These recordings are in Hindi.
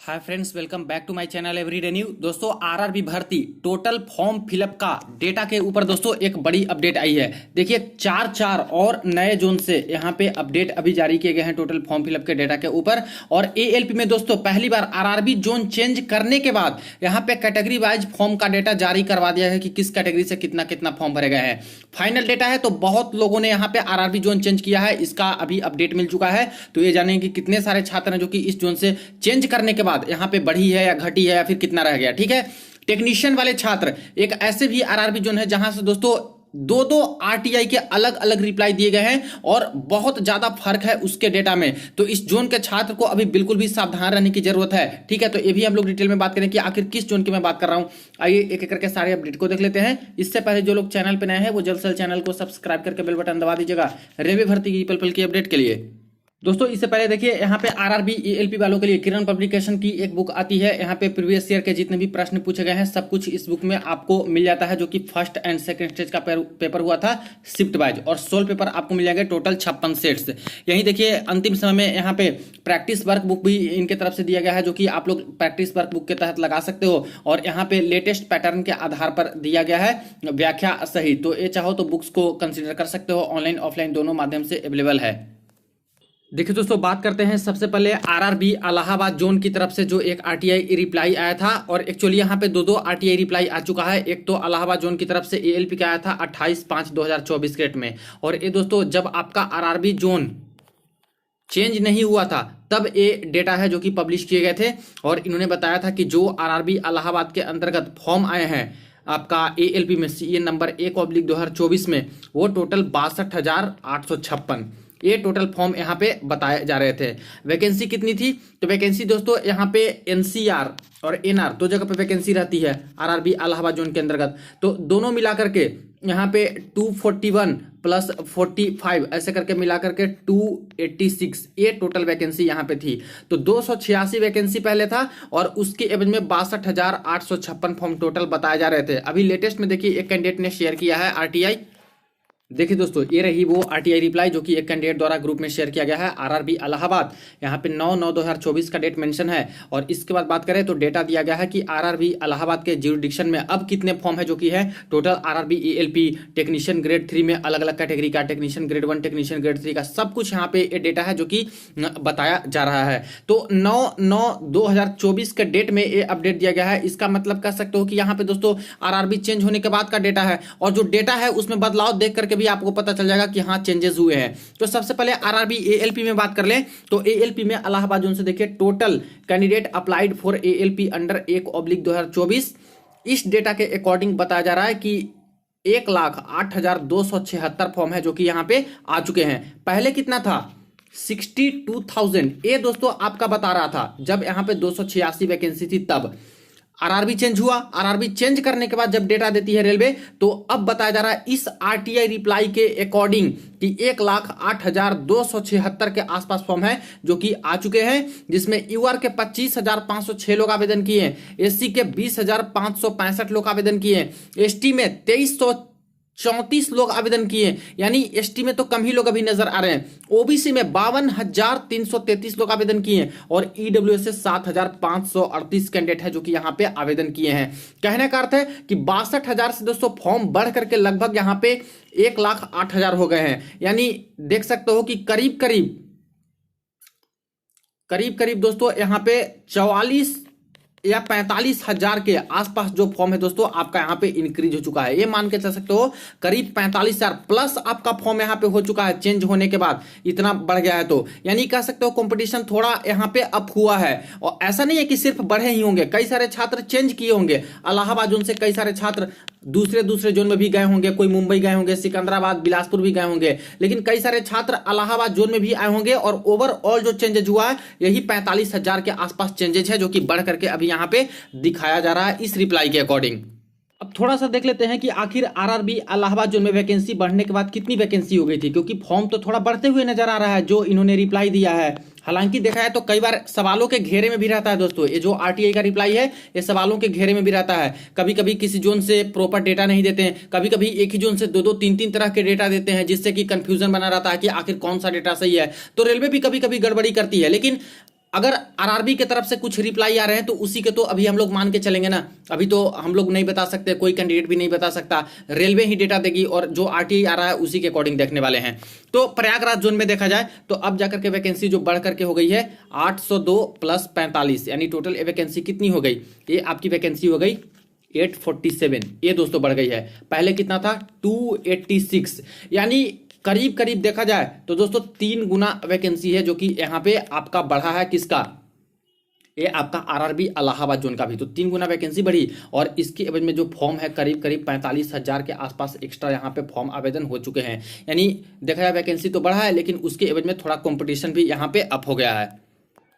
Hi friends, welcome back to my channel everyday new. दोस्तों, आरआरबी भर्ती टोटल फॉर्म फिलअप का डेटा के ऊपर दोस्तों एक बड़ी अपडेट आई है। देखिए, चार और नए जोन से यहाँ पे अपडेट अभी जारी किए गए हैं टोटल फॉर्म फिलअप के डेटा के ऊपर। और एएलपी में दोस्तों पहली बार आरआरबी जोन चेंज करने के बाद यहाँ पे कैटेगरी वाइज फॉर्म का डेटा जारी करवा दिया है कि किस कैटेगरी से कितना कितना फॉर्म भरे गए हैं। फाइनल डेटा है, तो बहुत लोगों ने यहाँ पे आरआरबी जोन चेंज किया है, इसका अभी अपडेट मिल चुका है। तो ये जानेंगे कि कितने सारे छात्र हैं जो कि इस जोन से चेंज करने के बाद यहाँ पे बढ़ी है या घटी है या फिर कितना रह गया। ठीक है, टेक्नीशियन वाले छात्र एक ऐसे भी आरआरबी जोन है जहां से दोस्तों दो आरटीआई के अलग अलग रिप्लाई दिए गए हैं और बहुत ज्यादा फर्क है उसके डेटा में। तो इस जोन के छात्र को अभी बिल्कुल भी सावधान रहने की जरूरत है। ठीक है, तो ये भी हम लोग डिटेल में बात करें कि आखिर किस जोन की मैं बात कर रहा हूं। आइए एक एक करके सारे अपडेट को देख लेते हैं। इससे पहले जो लोग चैनल पर नए हैं वो जल्द से जल्द चैनल को सब्सक्राइब करके बेल बटन दबा दीजिएगा रेलवे भर्ती की पल पल की अपडेट के लिए। दोस्तों, इससे पहले देखिए, यहाँ पे आरआरबी एएलपी वालों के लिए किरण पब्लिकेशन की एक बुक आती है। यहाँ पे प्रीवियस ईयर के जितने भी प्रश्न पूछे गए हैं सब कुछ इस बुक में आपको मिल जाता है, जो कि फर्स्ट एंड सेकंड स्टेज का पेपर हुआ था शिफ्ट वाइज, और 16 पेपर आपको मिल जाएंगे, टोटल 56 सेट्स। यही देखिए, अंतिम समय में यहाँ पे प्रैक्टिस वर्क बुक भी इनके तरफ से दिया गया है, जो कि आप लोग प्रैक्टिस वर्क बुक के तहत लगा सकते हो। और यहाँ पे लेटेस्ट पैटर्न के आधार पर दिया गया है व्याख्या सहित। तो ये चाहो तो बुक्स को कंसिडर कर सकते हो, ऑनलाइन ऑफलाइन दोनों माध्यम से अवेलेबल है। देखिए दोस्तों, बात करते हैं सबसे पहले आरआरबी इलाहाबाद जोन की तरफ से जो एक आरटीआई रिप्लाई आया था। और एक्चुअली यहाँ पे दो आरटीआई रिप्लाई आ चुका है। एक तो इलाहाबाद जोन की तरफ से एएलपी का आया था 28/5/2024 डेट में। और ये दोस्तों जब आपका आरआरबी जोन चेंज नहीं हुआ था तब ये डेटा है जो कि पब्लिश किए गए थे। और इन्होंने बताया था कि जो आरआरबी इलाहाबाद के अंतर्गत फॉर्म आए हैं आपका एएलपी में सीए नंबर 1/2024 में, वो टोटल 62,856 ये टोटल फॉर्म यहाँ पे बताए जा रहे थे। वैकेंसी कितनी थी? तो वैकेंसी दोस्तों यहाँ पे एनसीआर और एनआर दो जगह पे वैकेंसी रहती है आरआरबी इलाहाबाद जोन के अंतर्गत। तो दोनों मिला करके यहाँ पे 241 प्लस 45 ऐसे करके मिला करके 286 ये टोटल वैकेंसी यहाँ पे थी। तो 286 वैकेंसी पहले था और उसके एवज में 62,856 फॉर्म टोटल बताए जा रहे थे। अभी लेटेस्ट में देखिए एक कैंडिडेट ने शेयर किया है आरटीआई। देखिए दोस्तों, ये रही वो आरटीआई रिप्लाई जो कि एक कैंडिडेट द्वारा ग्रुप में शेयर किया गया है आरआरबी इलाहाबाद। यहाँ पे 9/9/2024 का डेट मेंशन है। और इसके बाद बात करें तो डेटा दिया गया है कि आरआरबी इलाहाबाद के ज्यूरिडिक्शन में अब कितने फॉर्म है, जो कि है total RRB ALP technician grade 3 में अलग अलग कैटेगरी का, टेक्नीशियन ग्रेड 1 टेक्नीशियन ग्रेड 3 का सब कुछ यहाँ पे ये डेटा है जो कि बताया जा रहा है। तो 9/9/2024 के डेट में ये अपडेट दिया गया है। इसका मतलब कह सकते हो कि यहाँ पे दोस्तों आरआरबी चेंज होने के बाद का डेटा है, और जो डेटा है उसमें बदलाव देख करके भी आपको पता चल जाएगा कि हाँ चेंजेस हुए हैं। तो सबसे पहले आरआरबी एएलपी में बात कर लें तो एएलपी में इलाहाबाद जोन से देखिए total candidate applied for ALP under 1/2024 इस डेटा के अकॉर्डिंग बताया जा रहा है कि 1,08,276 फॉर्म है जो कि यहाँ पे आ चुके हैं। पहले कितना था? 62,000। ये दोस्तों आपका बता रहा था जब यहाँ पे 286 वैकेंसी थी तब। आरआरबी चेंज हुआ, आरआरबी चेंज करने के बाद जब डेटा देती है रेलवे, तो अब बताया जा रहा है इस आरटीआई रिप्लाई के अकॉर्डिंग कि 1,08,276 के आसपास फॉर्म है जो कि आ चुके हैं, जिसमें यूआर के 25,506 लोग आवेदन किए हैं, एससी के 20,565 लोग आवेदन किए हैं, एसटी में 2,334 लोग आवेदन किए, यानी एसटी में तो कम ही लोग अभी नजर आ रहे हैं, ओबीसी में 52,333 लोग आवेदन किए, और ईडब्ल्यूएस से 7,538 कैंडिडेट है जो कि यहाँ पे आवेदन किए हैं। कहने का अर्थ है कि 62,000 से दोस्तों फॉर्म बढ़ करके लगभग यहाँ पे 1,08,000 हो गए हैं। यानी देख सकते हो कि करीब करीब दोस्तों यहाँ पे 44 या 45,000 के आसपास जो फॉर्म है दोस्तों आपका यहाँ पे इंक्रीज हो चुका है। ये मान के चल सकते हो करीब 45,000 प्लस आपका फॉर्म यहाँ पे हो चुका है चेंज होने के बाद, इतना बढ़ गया है। तो यानी कह सकते हो कंपटीशन थोड़ा यहाँ पे अप हुआ है। और ऐसा नहीं है कि सिर्फ बढ़े ही होंगे, कई सारे छात्र चेंज किए होंगे। इलाहाबाद जोन से कई सारे छात्र दूसरे जोन में भी गए होंगे, कोई मुंबई गए होंगे, सिकंदराबाद बिलासपुर भी गए होंगे, लेकिन कई सारे छात्र इलाहाबाद जोन में भी आए होंगे। और ओवरऑल जो चेंजेज हुआ है यही 45,000 के आसपास चेंजेज है जो कि बढ़ करके अभी यहाँ पे दिखाया जा रहा है इस रिप्लाई के अकॉर्डिंग। अब थोड़ा सा देख लेते हैं कि आखिर आरआरबी इलाहाबाद जोन में वैकेंसी बढ़ने के बाद कितनी वैकेंसी हो गई थी, क्योंकि फॉर्म तो थोड़ा बढ़ते हुए नजर आ रहा है जो इन्होंने रिप्लाई दिया है। हालांकि देखा है तो कई बार सवालों के घेरे में भी रहता है दोस्तों। ये जो आरटीआई का रिप्लाई है ये सवालों के घेरे में भी रहता है। कभी कभी किसी जोन से प्रॉपर डेटा नहीं देते हैं, कभी कभी एक ही जोन से दो तीन तरह के डेटा देते हैं, जिससे कि कंफ्यूजन बना रहता है कि आखिर कौन सा डेटा सही है। तो रेलवे भी कभी कभी गड़बड़ी करती है, लेकिन अगर आरआरबी की तरफ से कुछ रिप्लाई आ रहे हैं तो उसी के तो अभी हम लोग मान के चलेंगे ना। अभी तो हम लोग नहीं बता सकते, कोई कैंडिडेट भी नहीं बता सकता, रेलवे ही डेटा देगी और जो आरटीआई आ रहा है उसी के अकॉर्डिंग देखने वाले हैं। तो प्रयागराज जोन में देखा जाए तो अब जाकर के वैकेंसी जो बढ़ करके हो गई है 802 प्लस 45, यानी टोटल वैकेंसी कितनी हो गई, ये आपकी वैकेंसी हो गई 847। ये दोस्तों बढ़ गई है, पहले कितना था 286, यानी करीब करीब देखा जाए तो दोस्तों 3 गुना वैकेंसी है जो कि यहाँ पे आपका बढ़ा है। किसका, ये आपका आरआरबी इलाहाबाद जोन का भी, तो 3 गुना वैकेंसी बढ़ी। और इसके एवज में जो फॉर्म है करीब करीब 45,000 के आसपास एक्स्ट्रा यहाँ पे फॉर्म आवेदन हो चुके हैं। यानी देखा जाए वैकेंसी तो बढ़ा है लेकिन उसके एवज में थोड़ा कॉम्पिटिशन भी यहाँ पे अप हो गया है।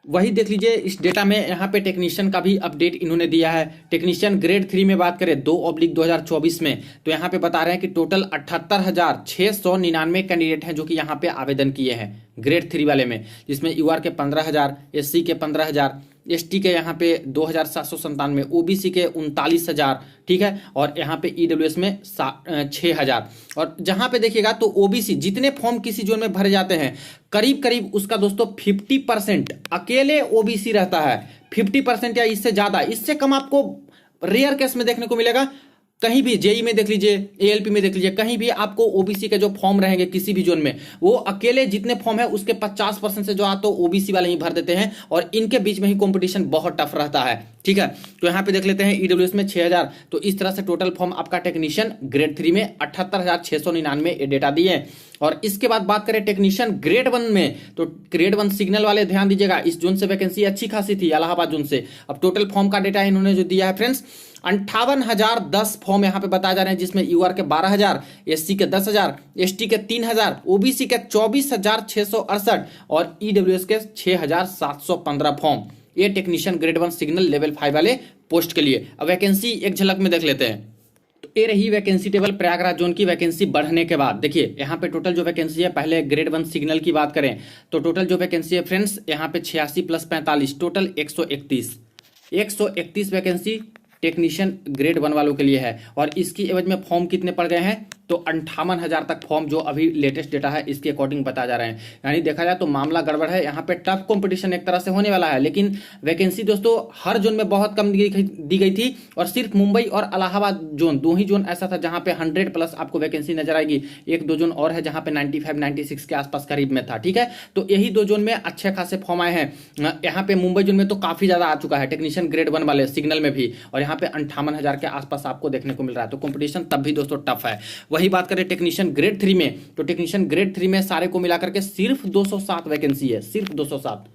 वही देख लीजिए इस डेटा में यहाँ पे टेक्नीशियन का भी अपडेट इन्होंने दिया है। टेक्नीशियन ग्रेड 3 में बात करें 2/2024 में, तो यहाँ पे बता रहे हैं कि टोटल 78,699 कैंडिडेट हैं जो कि यहाँ पे आवेदन किए हैं ग्रेड 3 वाले में, जिसमें यूआर के 15,000, एससी के 15,000, एसटी के यहाँ पे 2,797, ओबीसी के 39,000, ठीक है, और यहाँ पे ईडब्ल्यूएस में 6,000। और जहाँ पे देखिएगा तो ओबीसी जितने फॉर्म किसी जोन में भरे जाते हैं करीब करीब उसका दोस्तों 50% अकेले ओबीसी रहता है, 50% या इससे ज्यादा, इससे कम आपको रेयर केस में देखने को मिलेगा। कहीं भी जेई में देख लीजिए, एएलपी में देख लीजिए, कहीं भी आपको ओबीसी के जो फॉर्म रहेंगे किसी भी जोन में, वो अकेले जितने फॉर्म है उसके 50% से जो आता है ओबीसी वाले ही भर देते हैं और इनके बीच में ही कंपटीशन बहुत टफ रहता है, ठीक है। तो यहाँ पे देख लेते हैं ईडब्ल्यूएस में 6,000, तो इस तरह से टोटल फॉर्म आपका टेक्नीशियन ग्रेड 3 में 78,699 डेटा दिए। और इसके बाद बात करें टेक्नीशियन ग्रेड 1 में, तो ग्रेड 1 सिग्नल वाले ध्यान दीजिएगा, इस जोन से वैकेंसी अच्छी खासी थी इलाहाबाद जोन से। अब टोटल फॉर्म का डेटा इन्होंने जो दिया है फ्रेंड्स 58,010 फॉर्म यहाँ पे बताए जा रहे हैं, जिसमें यूआर के 12,000, एससी के 10,000, एसटी के 3,000, ओबीसी के 24,668 और ईडब्ल्यूएस के 6,715 फॉर्म। ये टेक्नीशियन ग्रेड 1 सिग्नल लेवल 5 वाले पोस्ट के लिए। अब वैकेंसी एक झलक में देख लेते हैं। तो ये रही वैकेंसी टेबल प्रयागराज जोन की वैकेंसी बढ़ने के बाद। देखिए यहाँ पे टोटल जो वैकेंसी है, पहले ग्रेड 1 सिग्नल की बात करें तो टोटल जो वैकेंसी है फ्रेंड्स यहाँ पे 86 plus 45 total 131 vacancy technician grade 1 वालों के लिए है। और इसकी एवज में फॉर्म कितने पड़ गए हैं, तो 58,000 तक फॉर्म जो अभी लेटेस्ट डेटा है इसके अकॉर्डिंग बता जा रहे हैं। यानी देखा जाए तो मामला गड़बड़ है, यहाँ पे टफ कंपटीशन एक तरह से होने वाला है। लेकिन वैकेंसी दोस्तों हर जोन में बहुत कम दी गई थी और सिर्फ मुंबई और इलाहाबाद जोन, 2 ही जोन ऐसा था जहां पे 100 प्लस आपको वैकेंसी नजर आएगी। 1-2 जोन और है जहां पे 95-96 के आसपास करीब में था, ठीक है। तो यही 2 जोन में अच्छे खासे फॉर्म आए हैं। यहाँ पे मुंबई जोन में तो काफी ज्यादा आ चुका है टेक्नीशियन ग्रेड 1 वाले सिग्नल में भी, और यहाँ पे 58,000 के आसपास आपको देखने को मिल रहा है। तो कंपटीशन तब भी दोस्तों टफ है। वही बात टेक्नीशियन ग्रेड 3 में, तो टेक्नीशियन ग्रेड 3 में सारे को मिलाकर के सिर्फ 207 वैकेंसी है, सिर्फ 207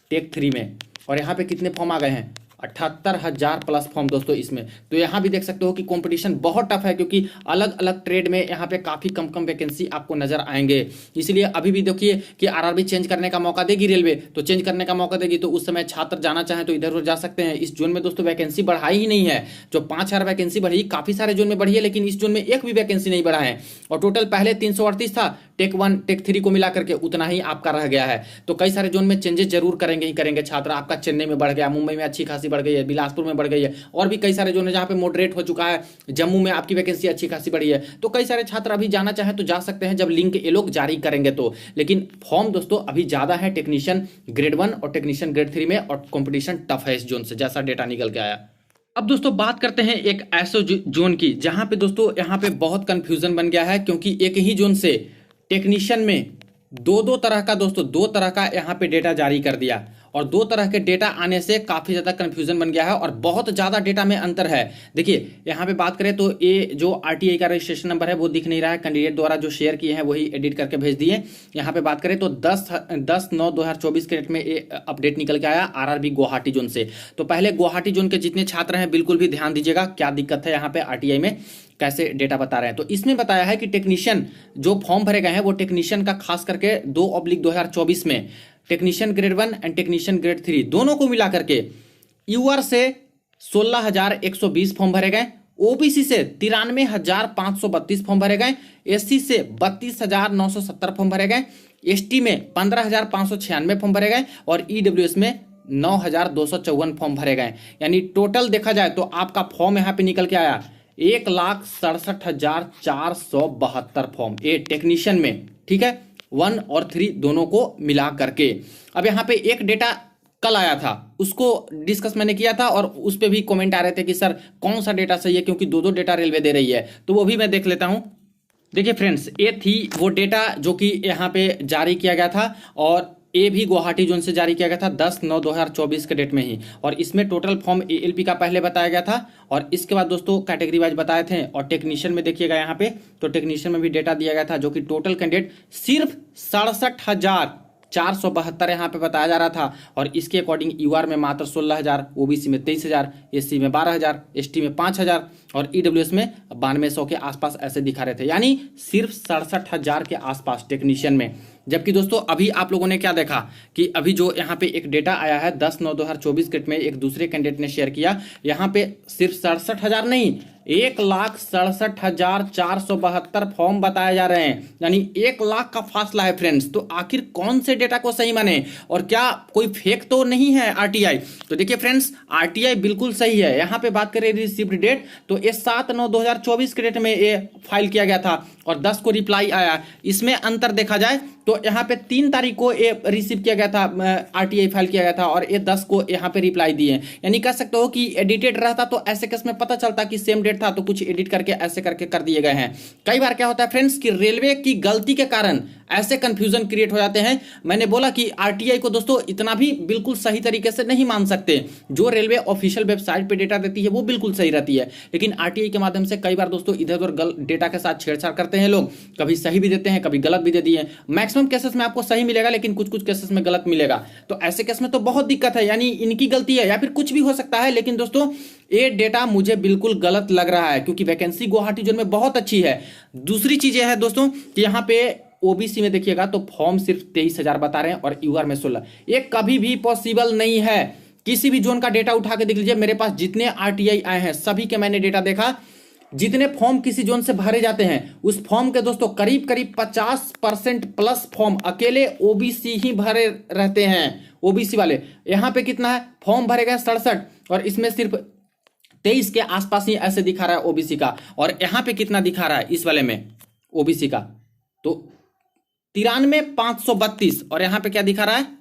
टेक 3 में। और यहां पे कितने फॉर्म आ गए हैं, 78,000 प्लस फॉर्म दोस्तों इसमें। तो यहां भी देख सकते हो कि कंपटीशन बहुत टफ है, क्योंकि अलग अलग ट्रेड में यहां पे काफी कम कम वैकेंसी आपको नजर आएंगे। इसलिए अभी भी देखिए कि आरआरबी चेंज करने का मौका देगी रेलवे, तो चेंज करने का मौका देगी तो उस समय छात्र जाना चाहे तो इधर उधर जा सकते हैं। इस जोन में दोस्तों वैकेंसी बढ़ाई ही नहीं है, जो 5,000 वैकेंसी बढ़ी काफी सारे जोन में बढ़ी है, लेकिन इस जोन में एक भी वैकेंसी नहीं बढ़ा है। और टोटल पहले 338 था, टेक 1 टेक 3 को मिला करके उतना ही आपका रह गया है। तो कई सारे जोन में चेंजेस जरूर करेंगे ही करेंगे छात्र। आपका चेन्नई में बढ़ गया, मुंबई में अच्छी खासी बढ़ गई है, बिलासपुर में बढ़ गई है, और भी कई सारे जोन है जहां पे मॉडरेट हो चुका है। जम्मू में आपकी वैकेंसी अच्छी खासी बढ़ी है। तो कई सारे छात्र अभी जाना चाहे तो जा सकते हैं जब लिंक ये लोग जारी करेंगे तो। लेकिन फॉर्म दोस्तों अभी ज्यादा है टेक्नीशियन ग्रेड 1 और टेक्नीशियन ग्रेड 3 में, और कॉम्पिटिशन टफ है इस जोन से, जैसा डेटा निकल के आया। अब दोस्तों बात करते हैं एक ऐसे जोन की जहां पे दोस्तों यहाँ पे बहुत कंफ्यूजन बन गया है, क्योंकि एक ही जोन से टेक्नीशियन में दो तरह का दोस्तों 2 तरह का यहाँ पे डेटा जारी कर दिया, और 2 तरह के डेटा आने से काफी ज्यादा कंफ्यूजन बन गया है और बहुत ज्यादा डेटा में अंतर है। देखिए यहाँ पे बात करें तो ये जो आरटीआई का रजिस्ट्रेशन नंबर है वो दिख नहीं रहा है, कैंडिडेट द्वारा जो शेयर किए हैं वही एडिट करके भेज दिए। यहाँ पे बात करें तो 10/9/2024 के डेट में ये अपडेट निकल के आया आरआरबी गुवाहाटी जोन से। तो पहले गुवाहाटी जोन के जितने छात्र हैं बिल्कुल भी ध्यान दीजिएगा क्या दिक्कत है यहाँ पे आरटीआई में, कैसे डेटा बता रहे हैं। तो इसमें बताया है कि टेक्नीशियन जो फॉर्म भरे गए हैं वो टेक्नीशियन का खास करके 2/2024 में technician grade 1 and technician grade 3 दोनों को मिला करके यूआर से 16,120 फॉर्म भरे गए, ओबीसी से 93,532 फॉर्म भरे गए, एससी से 32,970 फॉर्म भरे गए, एसटी में 15,596 फॉर्म भरे गए, और ईडब्ल्यूएस में 9,254 फॉर्म भरे गए। यानी टोटल देखा जाए तो आपका फॉर्म यहाँ पे निकल के आया 1,67,472 फॉर्म, ये टेक्नीशियन में, ठीक है, 1 और 3 दोनों को मिला करके। अब यहाँ पे एक डेटा कल आया था उसको डिस्कस मैंने किया था, और उस पर भी कमेंट आ रहे थे कि सर कौन सा डेटा सही है, क्योंकि दो दो डेटा रेलवे दे रही है। तो वो भी मैं देख लेता हूं। देखिए फ्रेंड्स, ये थी वो डेटा जो कि यहाँ पे जारी किया गया था, और ये भी गुवाहाटी जोन से जारी किया गया था 10/9/2024 के डेट में ही। और इसमें टोटल फॉर्म एएलपी का पहले बताया गया था, और इसके बाद दोस्तों कैटेगरी वाइज बताए थे। और टेक्नीशियन में देखिएगा यहाँ पे, तो टेक्नीशियन में भी डेटा दिया गया था, जो कि टोटल कैंडिडेट सिर्फ 67,472 यहाँ पे बताया जा रहा था। और इसके अकॉर्डिंग यूआर में मात्र 16,000, ओबीसी में 23,000, एससी में 12,000, एसटी में 5,000 और ईडब्ल्यूएस में 9200 के आसपास ऐसे दिखा रहे थे, यानी सिर्फ 67,000 के आसपास टेक्नीशियन में। जबकि दोस्तों अभी आप लोगों ने क्या देखा कि अभी जो यहाँ पे एक डेटा आया है 10/9/2024 के में, एक दूसरे कैंडिडेट ने शेयर किया, यहाँ पे सिर्फ 67,000 नहीं, 1,67,472 फॉर्म बताए जा रहे हैं, यानी 1 लाख का फासला है फ्रेंड्स। तो आखिर कौन से डेटा को सही माने, और क्या कोई फेक तो नहीं है आरटीआई? तो देखिए फ्रेंड्स, आरटीआई बिल्कुल सही है। यहाँ पे बात करें रिसीव्ड डेट, तो ये 7/9/2024 के डेट में ये फाइल किया गया था, और 10 को रिप्लाई आया। इसमें अंतर देखा जाए तो यहाँ पे 3 तारीख को ये रिसीव किया गया था, आरटीआई फाइल किया गया था, और ये 10 को यहाँ पे रिप्लाई दिए। यानी कह सकते हो कि एडिटेड रहता तो ऐसे केस में पता चलता कि सेम डेट था, तो कुछ एडिट करके ऐसे करके कर दिए गए हैं। कई बार क्या होता है फ्रेंड्स कि रेलवे की गलती के कारण ऐसे कंफ्यूजन क्रिएट हो जाते हैं। मैंने बोला कि आरटीआई को दोस्तों इतना भी बिल्कुल सही तरीके से नहीं मान सकते। जो रेलवे ऑफिशियल वेबसाइट पे डेटा देती है वो बिल्कुल सही रहती है, लेकिन आरटीआई के माध्यम से कई बार दोस्तों इधर उधर डेटा के साथ छेड़छाड़ करते हैं लोग, कभी सही भी देते हैं, कभी गलत भी दे दिए। मैक्सिमम केसेस में आपको सही मिलेगा, लेकिन कुछ कुछ केसेस में गलत मिलेगा। तो ऐसे केस में तो बहुत दिक्कत है, यानी इनकी गलती है या फिर कुछ भी हो सकता है। लेकिन दोस्तों ये डेटा मुझे बिल्कुल गलत लग रहा है, क्योंकि वैकेंसी गुवाहाटी जोन में बहुत अच्छी है। दूसरी चीजें है दोस्तों कि यहाँ पे ओबीसी में देखिएगा तो फॉर्म सिर्फ 23,000 बता रहे हैं, और यूआर में 16। ये कभी भी पॉसिबल नहीं है। किसी भी जोन का डेटा उठा के देख लीजिए, मेरे पास जितने आरटीआई आए हैं सभी के मैंने डेटा देखा, जितने फॉर्म किसी जोन से भरे जाते हैं उस फॉर्म के दोस्तों करीब करीब 50% प्लस फॉर्म अकेले ओबीसी ही भरे रहते हैं। ओबीसी वाले यहाँ पे कितना है, फॉर्म भरे गए 67, और इसमें सिर्फ 23 के आसपास ही ऐसे दिखा रहा है ओबीसी का। और यहाँ पे कितना दिखा रहा है इस वाले में ओबीसी का, तो 93,532, और यहाँ पे क्या दिखा रहा है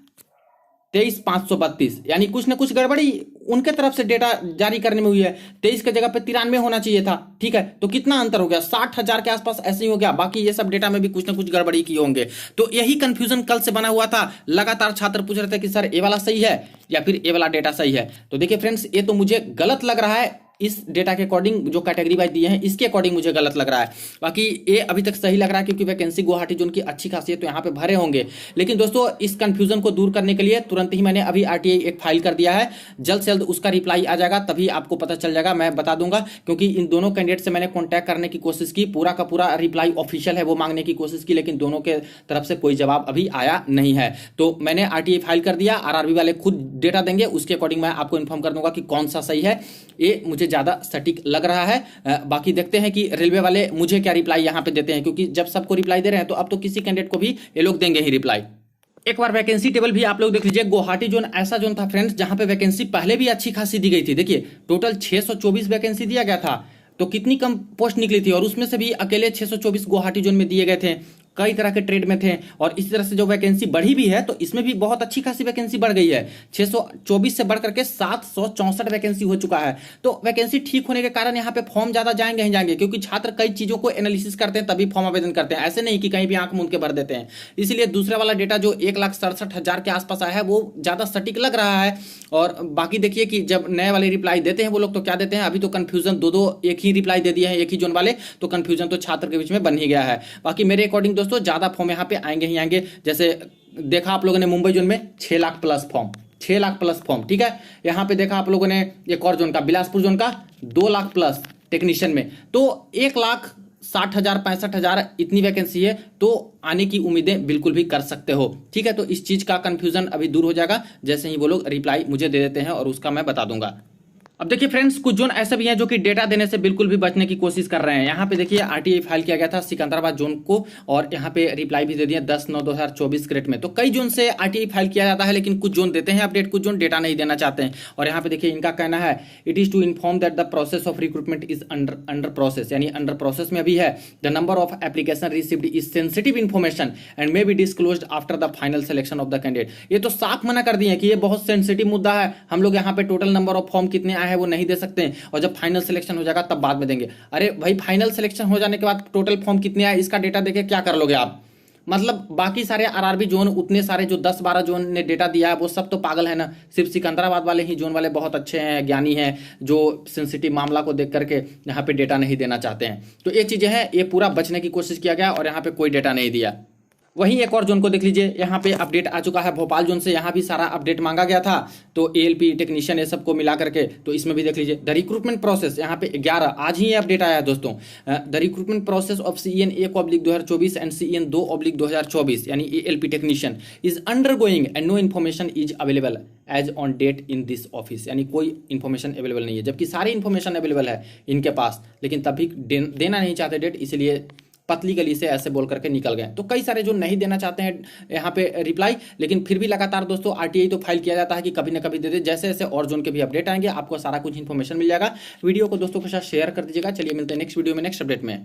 23,532, यानी कुछ ना कुछ गड़बड़ी उनके तरफ से डेटा जारी करने में हुई है। 23 की जगह पे 93 होना चाहिए था, ठीक है। तो कितना अंतर हो गया, 60,000 के आसपास ऐसे ही हो गया। बाकी ये सब डेटा में भी कुछ ना कुछ गड़बड़ी किए होंगे। तो यही कंफ्यूजन कल से बना हुआ था। लगातार छात्र पूछ रहे थे कि सर ये वाला सही है या फिर ये वाला डेटा सही है। तो देखिए फ्रेंड्स, ये तो मुझे गलत लग रहा है। इस डेटा के अकॉर्डिंग जो कैटेगरी वाइज दिए हैं इसके अकॉर्डिंग मुझे गलत लग रहा है। बाकी ये अभी तक सही लग रहा है, क्योंकि वैकेंसी गुवाहाटी जोन की अच्छी खासियत तो यहाँ पे भरे होंगे। लेकिन दोस्तों इस कंफ्यूजन को दूर करने के लिए तुरंत ही मैंने अभी आरटीआई एक फाइल कर दिया है। जल्द से जल्द उसका रिप्लाई आ जाएगा, तभी आपको पता चल जाएगा, मैं बता दूंगा। क्योंकि इन दोनों कैंडिडेट से मैंने कॉन्टैक्ट करने की कोशिश की, पूरा का पूरा रिप्लाई ऑफिशियल है वो मांगने की कोशिश की, लेकिन दोनों के तरफ से कोई जवाब अभी आया नहीं है। तो मैंने आरटीआई फाइल कर दिया, आरआरबी वाले खुद डेटा देंगे, उसके अकॉर्डिंग मैं आपको इन्फॉर्म कर दूंगा कि कौन सा सही है। ये मुझे ज्यादा सटीक लग रहा है। बाकी देखते हैं कि रेलवे वाले मुझे क्या रिप्लाई यहाँ पे देते हैं, क्योंकि जब सबको रिप्लाई दे रहे हैं तो अब तो किसी कैंडिडेट को भी ये लोग देंगे ही रिप्लाई। एक बार वैकेंसी टेबल भी आप लोग देख लीजिए। गुवाहाटी जोन ऐसा जोन था फ्रेंड्स जहां पे वैकेंसी पहले भी अच्छी खासी दी गई थी। देखिए टोटल 624 वैकेंसी दिया गया था, तो कितनी कम पोस्ट निकली थी, और उसमें से भी अकेले 624 गुवाहाटी जोन में दिए गए थे। कई तरह के ट्रेड में थे, और इसी तरह से जो वैकेंसी बढ़ी भी है तो इसमें भी बहुत अच्छी खासी वैकेंसी बढ़ गई है। 624 से बढ़ करके 764 वैकेंसी हो चुका है। तो वैकेंसी ठीक होने के कारण यहाँ पे फॉर्म ज्यादा जाएंगे ही जाएंगे, क्योंकि छात्र कई चीजों को एनालिसिस करते हैं तभी फॉर्म आवेदन करते हैं, ऐसे नहीं कि कहीं भी आंख मूंद के भर देते हैं। इसलिए दूसरा वाला डेटा जो 1,67,000 के आसपास आया है वो ज्यादा सटीक लग रहा है। और बाकी देखिए कि जब नए वाले रिप्लाई देते हैं वो लोग तो क्या देते हैं, अभी तो कंफ्यूजन दो एक ही रिप्लाई दे दिए हैं एक ही जोन वाले, तो कंफ्यूजन तो छात्र के बीच में बन ही गया है। बाकी मेरे अकॉर्डिंग दोस्तों ज्यादा फॉर्म यहाँ पे आएंगे ही आएंगे। जैसे देखा आप लोगों ने मुंबई जोन में 6 lakh plus form, 6 lakh plus form, ठीक है। यहाँ पे देखा आप लोगों ने एक और जोन का, बिलासपुर जोन का 2 लाख प्लस टेक्नीशियन में, तो 1,60,000 65,000 इतनी वैकेंसी है, तो आने की उम्मीदें बिल्कुल भी कर सकते हो, ठीक है। तो इस चीज का कंफ्यूजन अभी दूर हो जाएगा जैसे ही वो लोग रिप्लाई मुझे दे देते हैं, और उसका मैं बता दूंगा। अब देखिए फ्रेंड्स, कुछ जोन ऐसे भी हैं जो कि डेटा देने से बिल्कुल भी बचने की कोशिश कर रहे हैं। यहाँ पे देखिए आरटीआई फाइल किया गया था सिकंदराबाद जोन को, और यहाँ पे रिप्लाई भी दे दिया 10/9/2024 क्रेट में। तो कई जोन से आरटीआई फाइल किया जाता है, लेकिन कुछ जोन देते हैं अपडेट, कुछ जोन डेटा नहीं देना चाहते हैं। और यहाँ पे देखिए इनका कहना है it is to inform that the process of recruitment is under process, यानी अंडर प्रोसेस में अभी है। The number of application received is sensitive information and may be disclosed after the final selection of the candidate. ये तो साफ मना कर दिए कि ये बहुत सेंसिटिव मुद्दा है, हम लोग यहाँ पे टोटल नंबर ऑफ फॉर्म कितने आए हैं वो नहीं दे सकते, और जब फाइनल सिलेक्शन हो जाएगा तब बाद में देंगे। अरे भाई, फाइनल सिलेक्शन हो जाने के बाद टोटल फॉर्म कितने आए इसका डेटा देके क्या कर लोगे आप? मतलब बाकी सारे आरआरबी जोन, उतने सारे जो 10-12 जोन ने डेटा दिया है वो सब तो पागल है ना। सिर्फ सिकंदराबाद वाले ही जोन वाले बहुत अच्छे हैं, ज्ञानी हैं, जो सेंसिटिव मामला को देख करके यहाँ पे डेटा नहीं देना चाहते हैं। तो ये चीजें हैं, ये पूरा बचने की कोशिश किया गया और यहाँ पे कोई डेटा नहीं दिया। वहीं एक और जोन को देख लीजिए, यहाँ पे अपडेट आ चुका है भोपाल जोन से, यहाँ भी सारा अपडेट मांगा गया था, तो एएलपी टेक्नीशियन ये सबको मिला करके, तो इसमें भी देख लीजिए द रिक्रूटमेंट प्रोसेस, यहाँ पे 11 आज ही ये अपडेट आया है दोस्तों। The recruitment process of CEN 1/2024 and CEN 2/2024 यानी ALP technician is undergoing and no information is available as on date in this office, यानी कोई इन्फॉर्मेशन अवेलेबल नहीं है, जबकि सारी इन्फॉर्मेशन अवेलेबल है इनके पास, लेकिन तभी देना नहीं चाहते डेट, इसलिए पतली गली से ऐसे बोल करके निकल गए। तो कई सारे जो नहीं देना चाहते हैं यहाँ पे रिप्लाई, लेकिन फिर भी लगातार दोस्तों आरटीआई तो फाइल किया जाता है कि कभी ना कभी दे दे। जैसे जैसे और जोन के भी अपडेट आएंगे आपको सारा कुछ इन्फॉर्मेशन मिल जाएगा। वीडियो को दोस्तों के साथ शेयर कर दीजिएगा। चलिए मिलते हैं नेक्स्ट वीडियो में नेक्स्ट अपडेट में।